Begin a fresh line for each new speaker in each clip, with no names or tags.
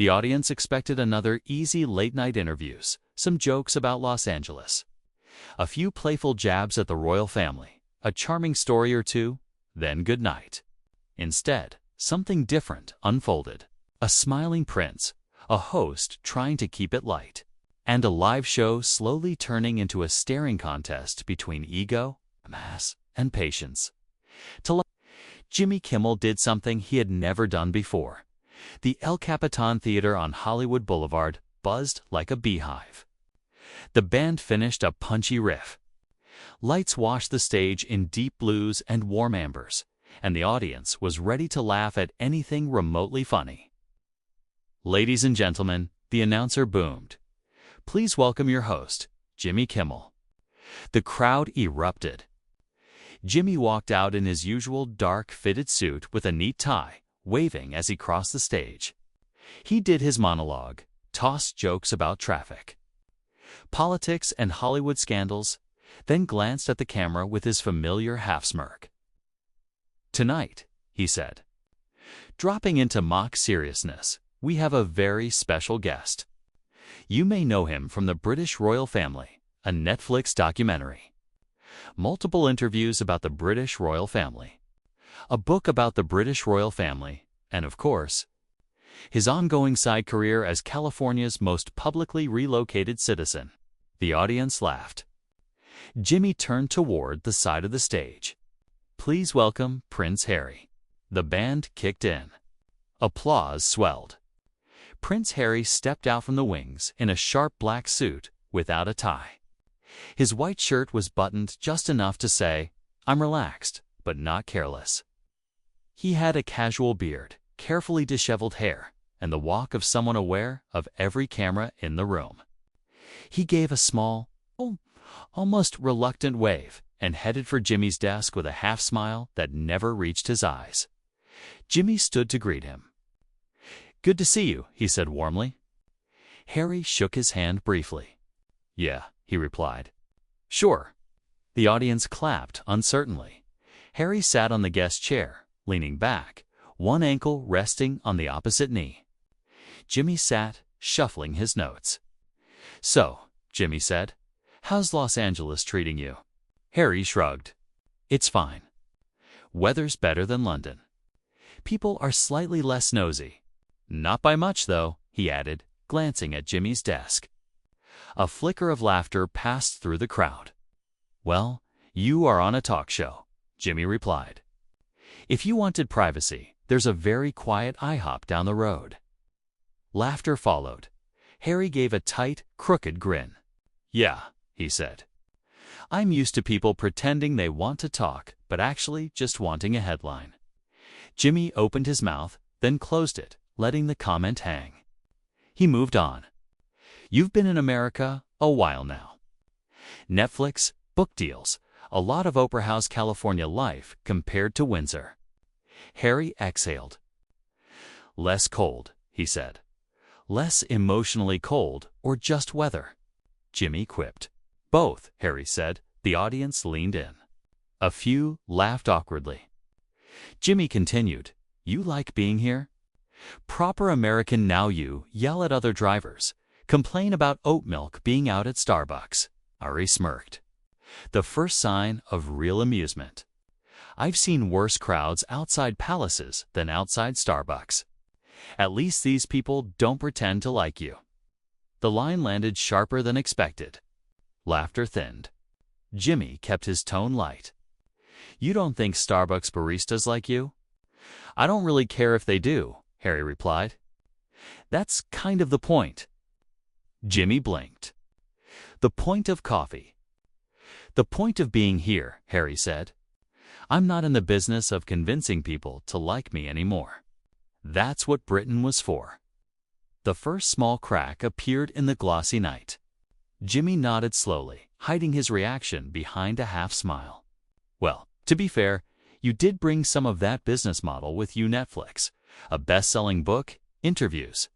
The audience expected another easy late-night interviews, some jokes about Los Angeles, a few playful jabs at the royal family, a charming story or two, then good night. Instead, something different unfolded. A smiling prince, a host trying to keep it light, and a live show slowly turning into a staring contest between ego, mass, and patience. Jimmy Kimmel did something he had never done before. The El Capitan Theater on Hollywood Boulevard buzzed like a beehive. The band finished a punchy riff. Lights washed the stage in deep blues and warm ambers, and the audience was ready to laugh at anything remotely funny. "Ladies and gentlemen," the announcer boomed, "please welcome your host, Jimmy Kimmel." The crowd erupted. Jimmy walked out in his usual dark fitted suit with a neat tie, waving as he crossed the stage. He did his monologue, tossed jokes about traffic, politics, and Hollywood scandals, then glanced at the camera with his familiar half-smirk. "Tonight," he said, dropping into mock seriousness, "we have a very special guest. You may know him from the British royal family, a Netflix documentary, multiple interviews about the British royal family, a book about the British royal family, and, of course, his ongoing side career as California's most publicly relocated citizen." The audience laughed. Jimmy turned toward the side of the stage. "Please welcome Prince Harry." The band kicked in. Applause swelled. Prince Harry stepped out from the wings in a sharp black suit without a tie. His white shirt was buttoned just enough to say, "I'm relaxed, but not careless." He had a casual beard, carefully disheveled hair, and the walk of someone aware of every camera in the room. He gave a small, almost reluctant wave and headed for Jimmy's desk with a half-smile that never reached his eyes. Jimmy stood to greet him. "Good to see you," he said warmly. Harry shook his hand briefly. "Yeah," he replied. "Sure." The audience clapped uncertainly. Harry sat on the guest chair, leaning back, one ankle resting on the opposite knee. Jimmy sat, shuffling his notes. "So," Jimmy said, "how's Los Angeles treating you?" Harry shrugged. "It's fine. Weather's better than London. People are slightly less nosy. Not by much, though," he added, glancing at Jimmy's desk. A flicker of laughter passed through the crowd. "Well, you are on a talk show," Jimmy replied. "If you wanted privacy, there's a very quiet IHOP down the road." Laughter followed. Harry gave a tight, crooked grin. "Yeah," he said. "I'm used to people pretending they want to talk, but actually just wanting a headline." Jimmy opened his mouth, then closed it, letting the comment hang. He moved on. "You've been in America a while now. Netflix, book deals, a lot of Opera House California life compared to Windsor." Harry exhaled. "Less cold," he said. "Less emotionally cold, or just weather?" Jimmy quipped. "Both," Harry said. The audience leaned in. A few laughed awkwardly. Jimmy continued, "You like being here? Proper American now you yell at other drivers, complain about oat milk being out at Starbucks." Harry smirked. "The first sign of real amusement. I've seen worse crowds outside palaces than outside Starbucks. At least these people don't pretend to like you." The line landed sharper than expected. Laughter thinned. Jimmy kept his tone light. "You don't think Starbucks baristas like you?" "I don't really care if they do," Harry replied. "That's kind of the point." Jimmy blinked. "The point of coffee." "The point of being here," Harry said. "I'm not in the business of convincing people to like me anymore. That's what Britain was for." The first small crack appeared in the glossy night. Jimmy nodded slowly, hiding his reaction behind a half-smile. "Well, to be fair, you did bring some of that business model with you, Netflix. A best-selling book, interviews.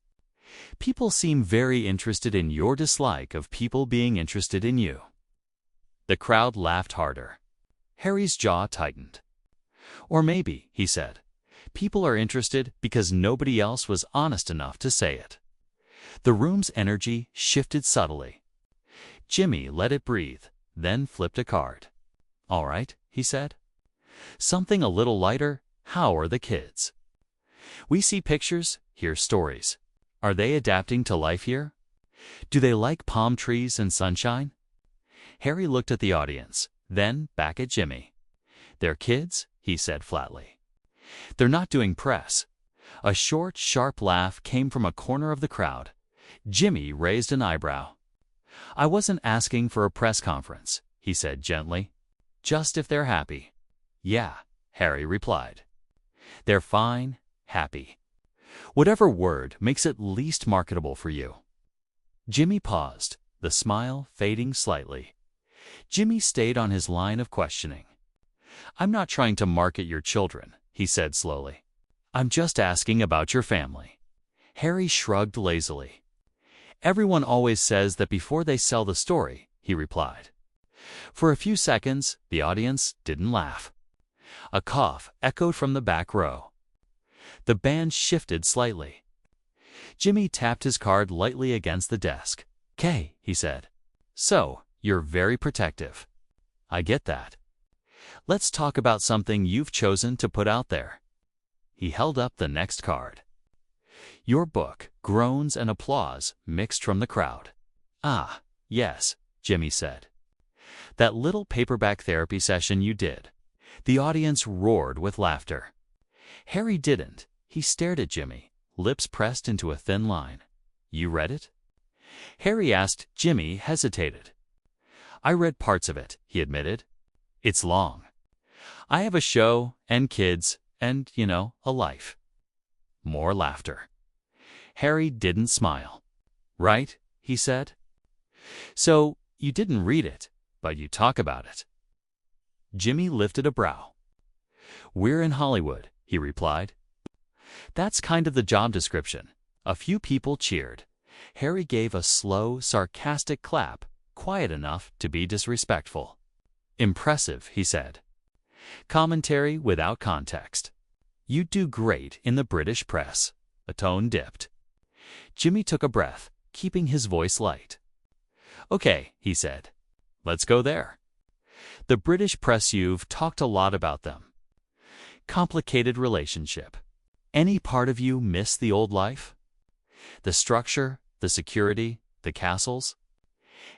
People seem very interested in your dislike of people being interested in you." The crowd laughed harder. Harry's jaw tightened. "Or maybe," he said, People are interested because nobody else was honest enough to say it. The room's energy shifted subtly. Jimmy let it breathe, then flipped a card. "All right," he said. "Something a little lighter. How are the kids?" "We see pictures, hear stories. Are they adapting to life here? Do they like palm trees and sunshine?" Harry looked at the audience, then back at Jimmy. "They're kids," he said flatly. "They're not doing press." A short, sharp laugh came from a corner of the crowd. Jimmy raised an eyebrow. "I wasn't asking for a press conference," he said gently. "Just if they're happy." "Yeah," Harry replied. "They're fine, happy. Whatever word makes it least marketable for you." Jimmy paused, the smile fading slightly. Jimmy stayed on his line of questioning. "I'm not trying to market your children," he said slowly. "I'm just asking about your family." Harry shrugged lazily. "Everyone always says that before they sell the story," he replied. For a few seconds, the audience didn't laugh. A cough echoed from the back row. The band shifted slightly. Jimmy tapped his card lightly against the desk. "'Kay," he said. "So, you're very protective. I get that. Let's talk about something you've chosen to put out there." He held up the next card. "Your book." Groans and applause mixed from the crowd. "Ah, yes," Jimmy said. "That little paperback therapy session you did." The audience roared with laughter. Harry didn't. He stared at Jimmy, lips pressed into a thin line. "You read it?" Harry asked. Jimmy hesitated. "I read parts of it," he admitted. "It's long. I have a show, and kids, and, a life." More laughter. Harry didn't smile. "Right," he said. "So, you didn't read it, but you talk about it." Jimmy lifted a brow. "We're in Hollywood," he replied. "That's kind of the job description." A few people cheered. Harry gave a slow, sarcastic clap, quiet enough to be disrespectful. "Impressive," he said. "Commentary without context. You'd do great in the British press." The tone dipped. Jimmy took a breath, keeping his voice light. "Okay," he said. "Let's go there. The British press, you've talked a lot about them. Complicated relationship. Any part of you miss the old life? The structure, the security, the castles?"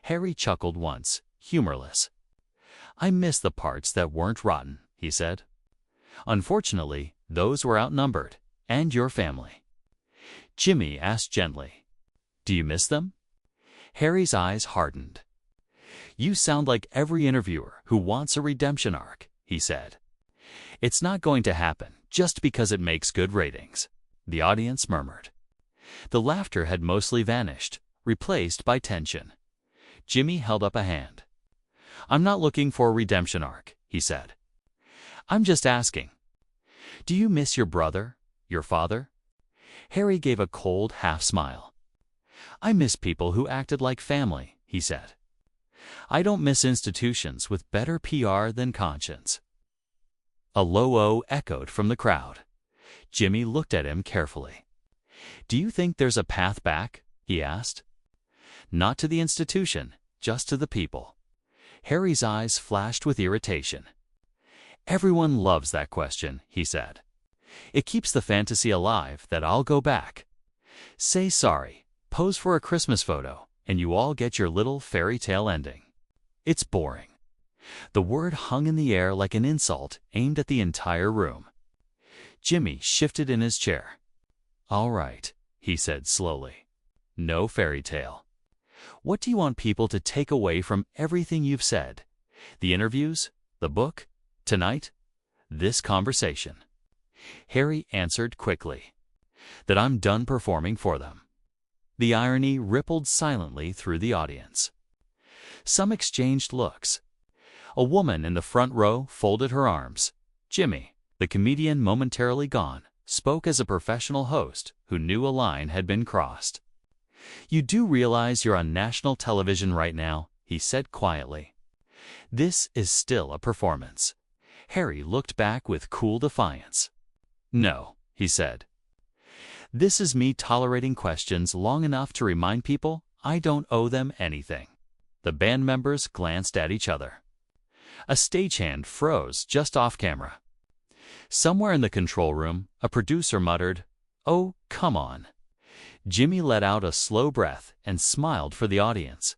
Harry chuckled once, humorless. "I miss the parts that weren't rotten," he said. "Unfortunately, those were outnumbered, and your family." Jimmy asked gently, "Do you miss them?" Harry's eyes hardened. "You sound like every interviewer who wants a redemption arc," he said. "It's not going to happen just because it makes good ratings." The audience murmured. The laughter had mostly vanished, replaced by tension. Jimmy held up a hand. "I'm not looking for a redemption arc," he said. "I'm just asking. Do you miss your brother, your father?" Harry gave a cold half-smile. "I miss people who acted like family," he said. "I don't miss institutions with better PR than conscience." A low "oh" echoed from the crowd. Jimmy looked at him carefully. "Do you think there's a path back?" he asked. "Not to the institution, just to the people." Harry's eyes flashed with irritation. "Everyone loves that question," he said. "It keeps the fantasy alive that I'll go back. Say sorry, pose for a Christmas photo, and you all get your little fairy tale ending. It's boring." The word hung in the air like an insult aimed at the entire room. Jimmy shifted in his chair. "All right," he said slowly. "No fairy tale. What do you want people to take away from everything you've said? The interviews? The book? Tonight? This conversation?" Harry answered quickly. "That I'm done performing for them." The irony rippled silently through the audience. Some exchanged looks. A woman in the front row folded her arms. Jimmy, the comedian momentarily gone, spoke as a professional host who knew a line had been crossed. "You do realize you're on national television right now," he said quietly. "This is still a performance." Harry looked back with cool defiance. "No," he said. "This is me tolerating questions long enough to remind people I don't owe them anything." The band members glanced at each other. A stagehand froze just off camera. Somewhere in the control room, a producer muttered, "Oh, come on." Jimmy let out a slow breath and smiled for the audience,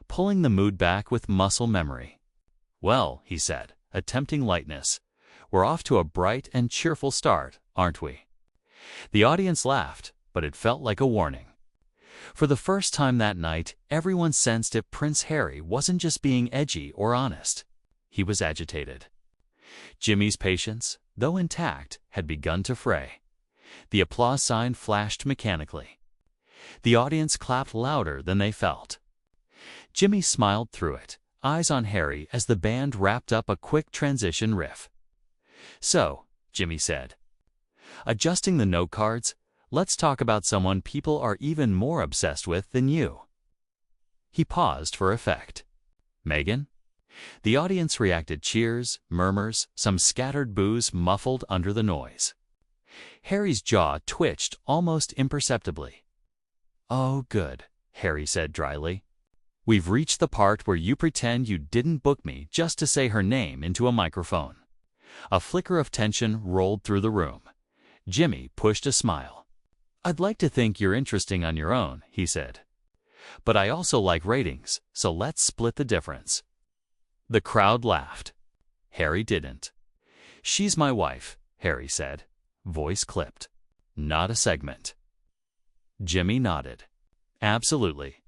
pulling the mood back with muscle memory. "Well," he said, attempting lightness, "we're off to a bright and cheerful start, aren't we?" The audience laughed, but it felt like a warning. For the first time that night, everyone sensed if Prince Harry wasn't just being edgy or honest. He was agitated. Jimmy's patience, though intact, had begun to fray. The applause sign flashed mechanically. The audience clapped louder than they felt. Jimmy smiled through it, eyes on Harry as the band wrapped up a quick transition riff. "So," Jimmy said, adjusting the note cards, "let's talk about someone people are even more obsessed with than you." He paused for effect. "Meghan?" The audience reacted: cheers, murmurs, some scattered boos muffled under the noise. Harry's jaw twitched almost imperceptibly. "Oh, good," Harry said dryly. "We've reached the part where you pretend you didn't book me just to say her name into a microphone." A flicker of tension rolled through the room. Jimmy pushed a smile. "I'd like to think you're interesting on your own," he said. "But I also like ratings, so let's split the difference." The crowd laughed. Harry didn't. "She's my wife," Harry said, voice clipped. "Not a segment." Jimmy nodded. "Absolutely.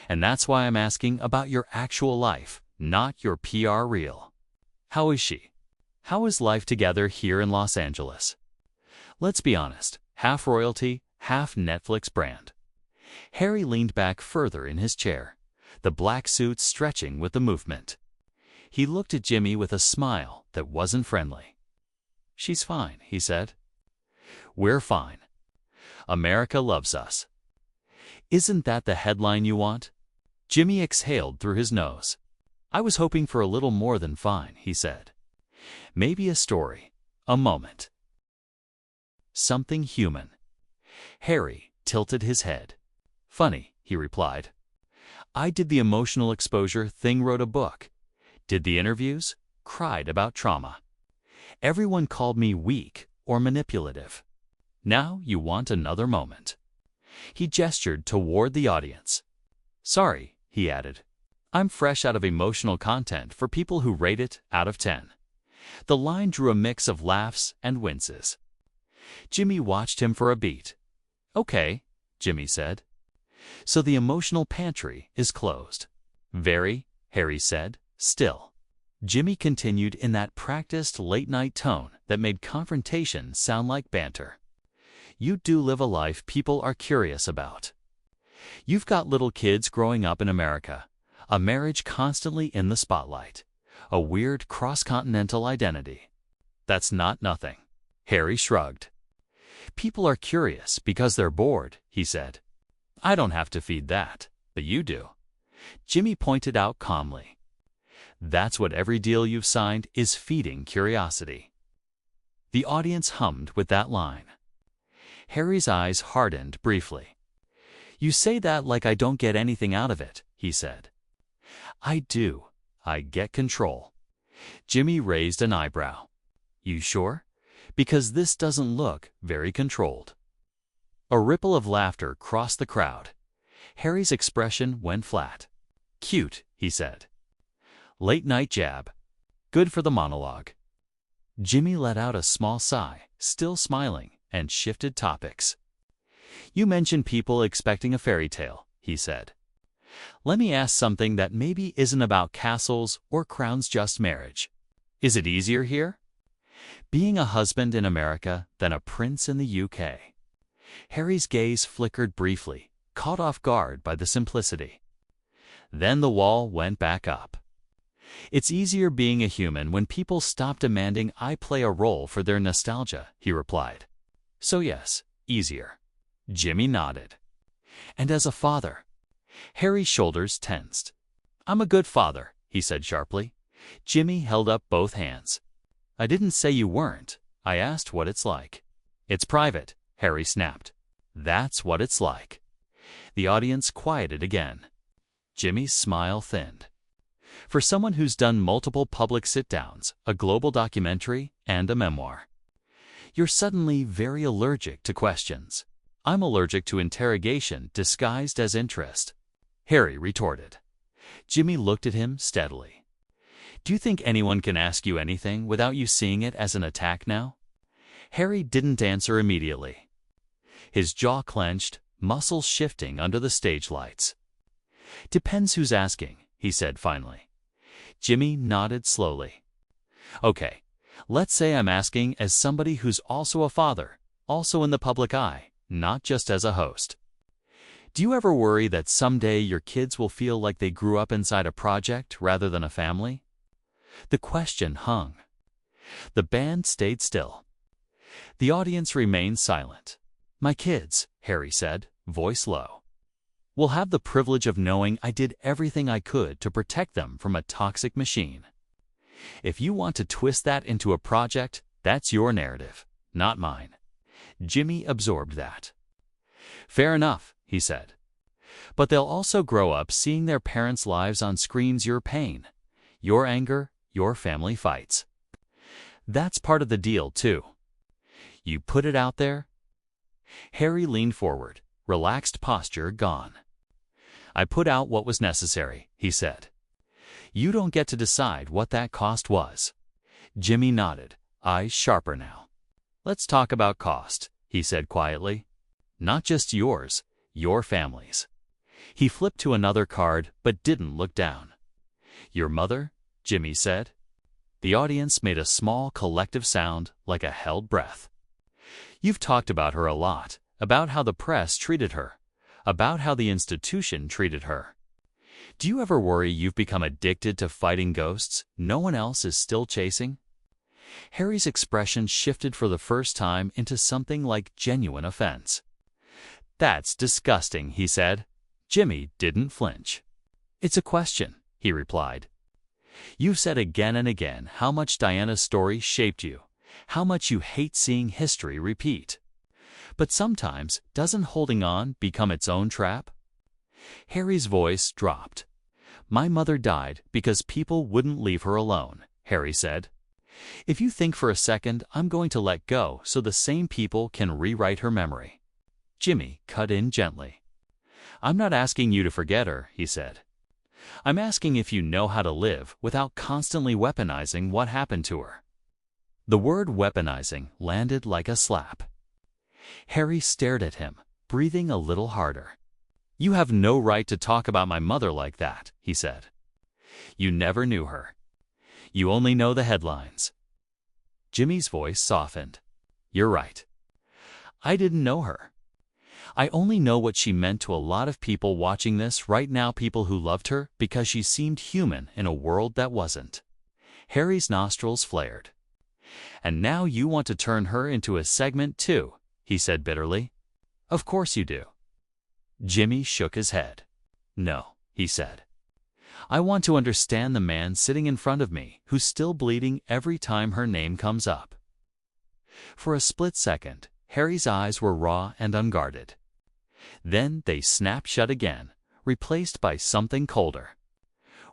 And that's why I'm asking about your actual life, not your PR reel. How is she? How is life together here in Los Angeles? Let's be honest, half royalty, half Netflix brand." Harry leaned back further in his chair, the black suit stretching with the movement. He looked at Jimmy with a smile that wasn't friendly. "She's fine," he said. "We're fine. America loves us." "Isn't that the headline you want?" Jimmy exhaled through his nose. "I was hoping for a little more than fine," he said. "Maybe a story, a moment. Something human." Harry tilted his head. "Funny," he replied. "I did the emotional exposure thing, wrote a book. Did the interviews, cried about trauma. Everyone called me weak or manipulative. Now you want another moment." He gestured toward the audience. "Sorry," he added. "I'm fresh out of emotional content for people who rate it out of 10. The line drew a mix of laughs and winces. Jimmy watched him for a beat. "Okay," Jimmy said. "So the emotional pantry is closed." "Very," Harry said, still. Jimmy continued in that practiced late-night tone that made confrontation sound like banter. "You do live a life people are curious about. You've got little kids growing up in America, a marriage constantly in the spotlight, a weird cross-continental identity. That's not nothing." Harry shrugged. "People are curious because they're bored," he said. "I don't have to feed that, but you do." Jimmy pointed out calmly. "That's what every deal you've signed is, feeding curiosity." The audience hummed with that line. Harry's eyes hardened briefly. "You say that like I don't get anything out of it," he said. "I do. I get control." Jimmy raised an eyebrow. "You sure? Because this doesn't look very controlled." A ripple of laughter crossed the crowd. Harry's expression went flat. "Cute," he said. "Late-night jab. Good for the monologue." Jimmy let out a small sigh, still smiling, and shifted topics. "You mentioned people expecting a fairy tale," he said. "Let me ask something that maybe isn't about castles or crowns, just marriage. Is it easier here, being a husband in America, than a prince in the UK?" Harry's gaze flickered briefly, caught off guard by the simplicity. Then the wall went back up. "It's easier being a human when people stop demanding I play a role for their nostalgia," he replied. "So yes, easier." Jimmy nodded. "And as a father?" Harry's shoulders tensed. "I'm a good father," he said sharply. Jimmy held up both hands. "I didn't say you weren't. I asked what it's like." It's private, Harry snapped. That's what it's like. The audience quieted again. Jimmy's smile thinned. For someone who's done multiple public sit-downs, a global documentary, and a memoir, you're suddenly very allergic to questions. I'm allergic to interrogation disguised as interest, Harry retorted. Jimmy looked at him steadily. Do you think anyone can ask you anything without you seeing it as an attack now? Harry didn't answer immediately. His jaw clenched, muscles shifting under the stage lights. Depends who's asking, he said finally. Jimmy nodded slowly. Okay, let's say I'm asking as somebody who's also a father, also in the public eye, not just as a host. Do you ever worry that someday your kids will feel like they grew up inside a project rather than a family? The question hung. The band stayed still. The audience remained silent. My kids, Harry said, voice low, will have the privilege of knowing I did everything I could to protect them from a toxic machine. If you want to twist that into a project, that's your narrative, not mine. Jimmy absorbed that. Fair enough, he said. But they'll also grow up seeing their parents' lives on screens. Your pain, your anger, your family fights. That's part of the deal, too. You put it out there. Harry leaned forward, relaxed posture gone. I put out what was necessary, he said. You don't get to decide what that cost was. Jimmy nodded, eyes sharper now. Let's talk about cost, he said quietly. Not just yours, your family's. He flipped to another card but didn't look down. Your mother? Jimmy said. The audience made a small collective sound like a held breath. You've talked about her a lot, about how the press treated her, about how the institution treated her. Do you ever worry you've become addicted to fighting ghosts no one else is still chasing? Harry's expression shifted for the first time into something like genuine offense. That's disgusting, he said. Jimmy didn't flinch. It's a question, he replied. You've said again and again how much Diana's story shaped you, how much you hate seeing history repeat. But sometimes, doesn't holding on become its own trap? Harry's voice dropped. My mother died because people wouldn't leave her alone, Harry said. If you think for a second, I'm going to let go so the same people can rewrite her memory. Jimmy cut in gently. I'm not asking you to forget her, he said. I'm asking if you know how to live without constantly weaponizing what happened to her. The word weaponizing landed like a slap. Harry stared at him, breathing a little harder. You have no right to talk about my mother like that, he said. You never knew her. You only know the headlines. Jimmy's voice softened. You're right. I didn't know her. I only know what she meant to a lot of people watching this right now, people who loved her because she seemed human in a world that wasn't. Harry's nostrils flared. And now you want to turn her into a segment too, he said bitterly. Of course you do. Jimmy shook his head. No, he said. I want to understand the man sitting in front of me who's still bleeding every time her name comes up. For a split second, Harry's eyes were raw and unguarded. Then they snapped shut again, replaced by something colder.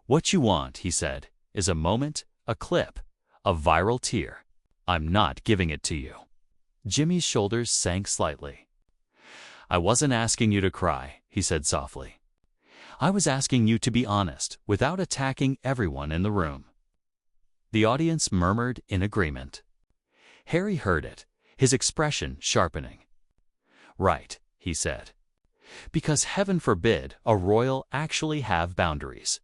What you want, he said, is a moment, a clip, a viral tear. I'm not giving it to you. Jimmy's shoulders sank slightly. I wasn't asking you to cry, he said softly. I was asking you to be honest without attacking everyone in the room. The audience murmured in agreement. Harry heard it, his expression sharpening. Right, he said. Because heaven forbid a royal actually have boundaries.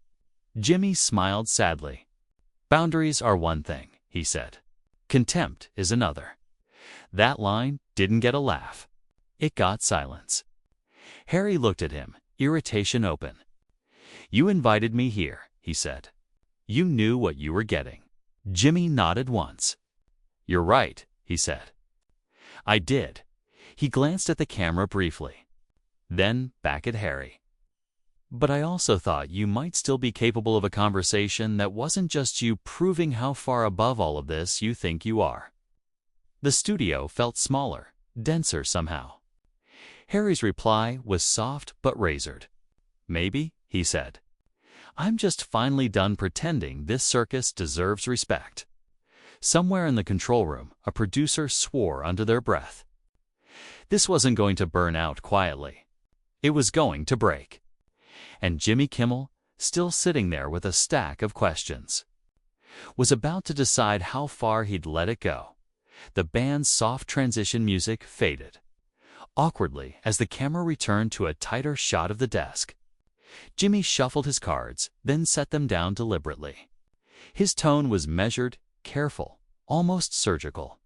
Jimmy smiled sadly. Boundaries are one thing, he said. Contempt is another. That line didn't get a laugh. It got silence. Harry looked at him, irritation open. You invited me here, he said. You knew what you were getting. Jimmy nodded once. You're right, he said. I did. He glanced at the camera briefly. Then back at Harry. But I also thought you might still be capable of a conversation that wasn't just you proving how far above all of this you think you are. The studio felt smaller, denser somehow. Harry's reply was soft but razored. "Maybe," he said. "I'm just finally done pretending this circus deserves respect." Somewhere in the control room, a producer swore under their breath. This wasn't going to burn out quietly. It was going to break. And Jimmy Kimmel, still sitting there with a stack of questions, was about to decide how far he'd let it go. The band's soft transition music faded awkwardly as the camera returned to a tighter shot of the desk. Jimmy shuffled his cards, then set them down deliberately. His tone was measured, careful, almost surgical.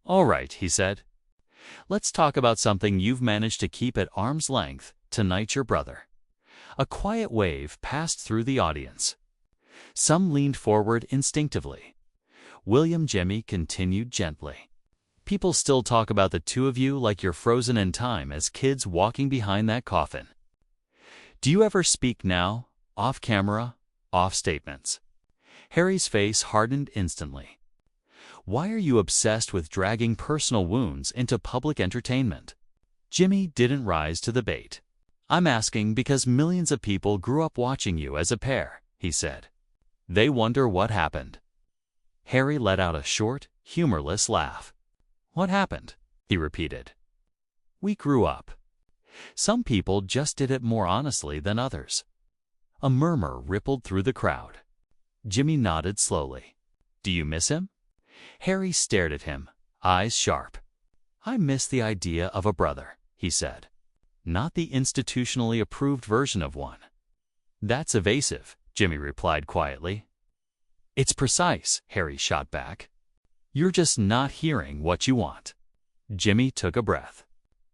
"All right," he said. "Let's talk about something you've managed to keep at arm's length tonight, your brother." A quiet wave passed through the audience. Some leaned forward instinctively. William Jimmy continued gently. "People still talk about the two of you like you're frozen in time as kids walking behind that coffin. Do you ever speak now, off camera, off statements?" Harry's face hardened instantly. "Why are you obsessed with dragging personal wounds into public entertainment?" Jimmy didn't rise to the bait. "I'm asking because millions of people grew up watching you as a pair," he said. "They wonder what happened." Harry let out a short, humorless laugh. "What happened?" he repeated. "We grew up. Some people just did it more honestly than others." A murmur rippled through the crowd. Jimmy nodded slowly. "Do you miss him?" Harry stared at him, eyes sharp. "I miss the idea of a brother," he said. "Not the institutionally approved version of one." "That's evasive," Jimmy replied quietly. "It's precise," Harry shot back. "You're just not hearing what you want." Jimmy took a breath.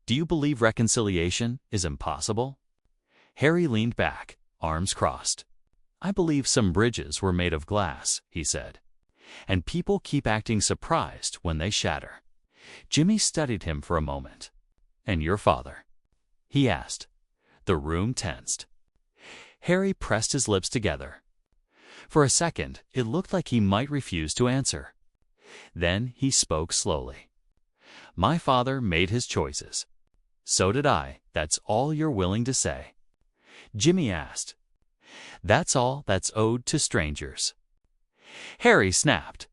"Do you believe reconciliation is impossible?" Harry leaned back, arms crossed. "I believe some bridges were made of glass," he said. "And people keep acting surprised when they shatter." Jimmy studied him for a moment. "And your father?" he asked. The room tensed. Harry pressed his lips together. For a second, it looked like he might refuse to answer. Then he spoke slowly. "My father made his choices. So did I. That's all you're willing to say?" Jimmy asked. "That's all that's owed to strangers." Harry snapped.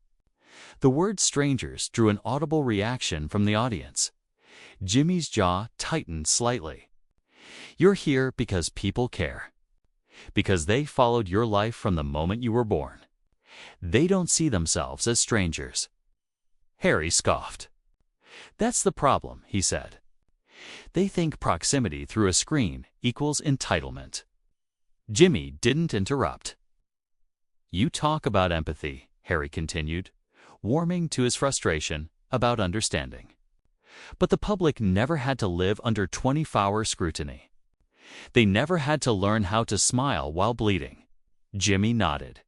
The word strangers drew an audible reaction from the audience. Jimmy's jaw tightened slightly. "You're here because people care. Because they followed your life from the moment you were born. They don't see themselves as strangers." Harry scoffed. "That's the problem," he said. "They think proximity through a screen equals entitlement." Jimmy didn't interrupt. "You talk about empathy," Harry continued, warming to his frustration about understanding. "But the public never had to live under 24-hour scrutiny. They never had to learn how to smile while bleeding." Jimmy nodded.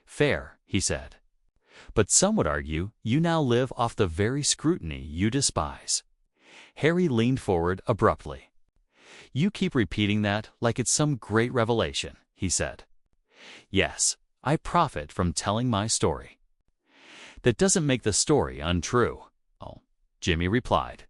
"Fair," he said. "But some would argue you now live off the very scrutiny you despise." Harry leaned forward abruptly. "You keep repeating that like it's some great revelation," he said. "Yes, I profit from telling my story." "That doesn't make the story untrue," Jimmy replied.